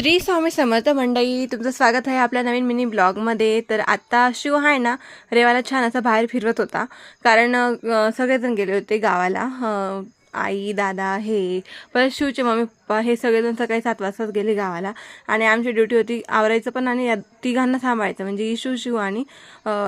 श्री स्वामी समर्थ मंडळी, तुमचं स्वागत आहे आपल्या नवीन मिनी ब्लॉगमध्ये. तर आत्ता शिव आहे ना, रेवाला छान असा बाहेर फिरवत होता. कारण सगळेजण गेले होते गावाला. आई दादा हे परत शिवचे मम्मी पप्पा हे सगळेजण सकाळी 7 वाजताच गेले गावाला. आणि आमची ड्युटी होती आवरायचं पण आणि या तिघांना सांभाळायचं, म्हणजे इशू शिव आणि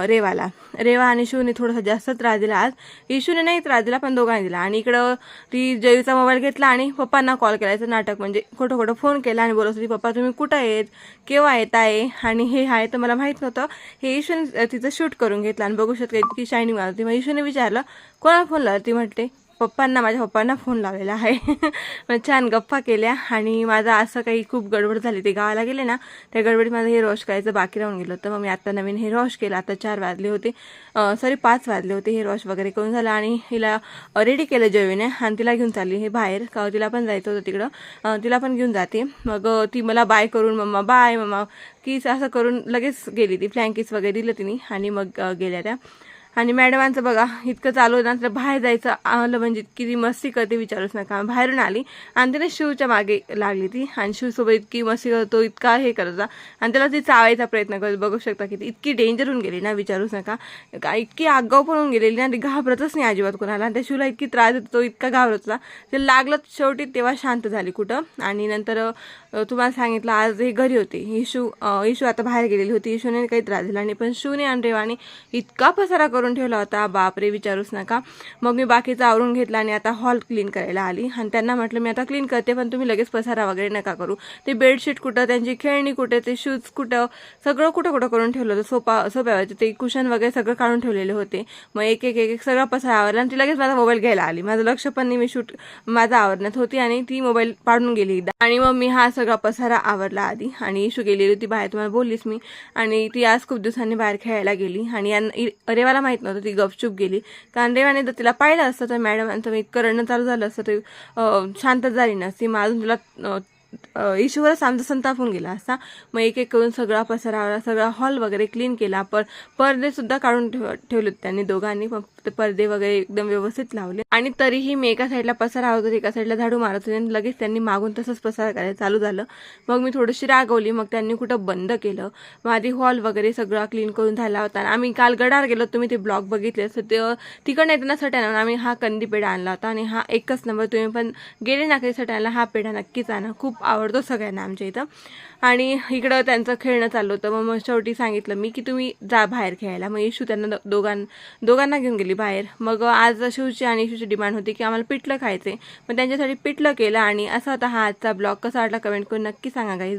रेवाला. रेवा आणि शिवने थोडासा जास्त त्रास दिला आज. इशूने नाही त्रास दिला पण दोघांनी दिला. आणि इकडं ती जयूचा मोबाईल घेतला आणि पप्पांना कॉल करायचं नाटक, म्हणजे खोटं खोटं फोन केला आणि बोलत होती, पप्पा तुम्ही कुठं आहेत, केव्हा येत आहे. आणि हे आहे तर मला माहीत नव्हतं. हे इशूने तिचं शूट करून घेतलं आणि बघू शकते इतकी शायनिंग मारती. मग इशूने विचारलं कोणाला फोन लावला, ती म्हटले पप्पांना, माझ्या पप्पांना फोन लावलेला आहे. मग छान गप्पा केल्या. आणि माझं असं काही खूप गडबड झाली, ते गावाला गेले ना, त्या गडबडीत माझं हेअर वॉश करायचं बाकी राहून गेलं होतं. मग मी आता नवीन हेअर वॉश केलं. आता 4 वाजले होते, सॉरी 5 वाजले होते. हेअर वॉश वगैरे करून झालं आणि हिला रेडी केलं जयूने आणि तिला घेऊन चालली हे बाहेर. का तिला पण जायचं होतं तिकडं, तिला पण घेऊन जाते. मग ती मला बाय करून मम्मा बाय मम्मा किस असं करून लगेच गेली. ती फ्लँकिस वगैरे दिलं तिने आणि मग गेल्या त्या. आणि मॅडमांचं बघा इतकं चालू होतं ना, बाहेर जायचं आलं म्हणजे किती मस्ती करते विचारूच नका. बाहेरून आली आणि तिने शिवच्या मागे लागली ती आणि शिवसोबत इतकी मस्ती करतो, इतका हे करत आणि त्याला ती चावायचा प्रयत्न करत. बघू शकता की ती इतकी डेंजर होऊन गेली ना, विचारूच नका. इतकी आगाऊ पण होऊन गेलेली ना, ती घाबरतच नाही अजिबात कोणाला. आणि त्या शिवला इतकी त्रास देतो, तो इतका घाबरत होता. ते लागलं शेवटी तेव्हा शांत झाली कुठं. आणि नंतर तुम्हाला सांगितलं आज हे घरी होते. इशू आता बाहेर गेलेली होती. इशूने काही त्रास दिला नाही, पण शिवने आणि रेवाने इतका पसारा करून ठेवला होता, बापरे विचारूच नका. मग मी बाकीचं आवरून घेतला आणि आता हॉल क्लीन करायला आली. आणि त्यांना म्हटलं मी आता क्लीन करते, पण तुम्ही लगेच पसारा वगैरे नका करू. ते बेडशीट कुठं, त्यांची खेळणी कुठे, ते शूज कुठं, सगळं कुठं कुठं करून ठेवलं होतं. सोप्यावरचे ते कुशन वगैरे सगळं काढून ठेवलेले होते. मग एक एक एक सगळा पसारा आवरला आणि ती लगेच माझा मोबाईल घ्यायला आली. माझं लक्ष पण नाही, मी शूट माझा आवरण्यात होती आणि ती मोबाईल पाडून गेली. आणि मग मी हा सगळा पसारा आवरला आधी. आणि इशू गेलेली होती बाहेर, तुम्हाला बोललीच मी. आणि ती आज खूप दिवसांनी बाहेर खेळायला गेली. आणि रेवाला माहित नव्हतं, ती गपचूप गेली. कारण रेवाने जर तिला पाहिलं असतं तर मॅडमांचं मी करणं चालू झालं असतं, ते शांतच झाली नसती. मग अजून तिला इशूवरच आमचा संताप होऊन गेला असता. मग एक एक करून सगळा पसारा, सगळा हॉल वगैरे क्लीन केला. पडदे सुद्धा काढून ठेवले त्यांनी दोघांनी. ते पडदे वगैरे एकदम व्यवस्थित लावले. आणि तरीही मी एका साईडला पसारा होतो, एका साईडला झाडू मारत होते. लगेच त्यांनी मागून तसंच पसारा करायला चालू झालं. मग मी थोडीशी रागवली. मग त्यांनी कुठं बंद केलं. मग आधी हॉल वगैरे सगळा क्लीन करून झाला होता. आम्ही काल गडार गेलो, तुम्ही ते ब्लॉग बघितले असतं. ते तिकडनं येताना सट्यानं आम्ही हा कंदी पेढा आणला होता. आणि हा एकच नंबर, तुम्ही पण गेले ना काही सट्याला, हा पेढा नक्कीच आणा, खूप आवडतो सगळ्यांना आमच्या इथं. आणि इकडं त्यांचं खेळणं चाललं होतं. मग शेवटी सांगितलं मी की तुम्ही जा बाहेर खेळायला. मग इशू त्यांना दोघांना घेऊन गेली बाहेर. मग आज शिवची आणि इशूची डिमांड होती की आम्हाला पिठलं खायचे. मग त्यांच्यासाठी पिठलं केलं. आणि असा होता हा आजचा ब्लॉग. कसा वाटला कमेंट करून नक्की सांगा गाईज.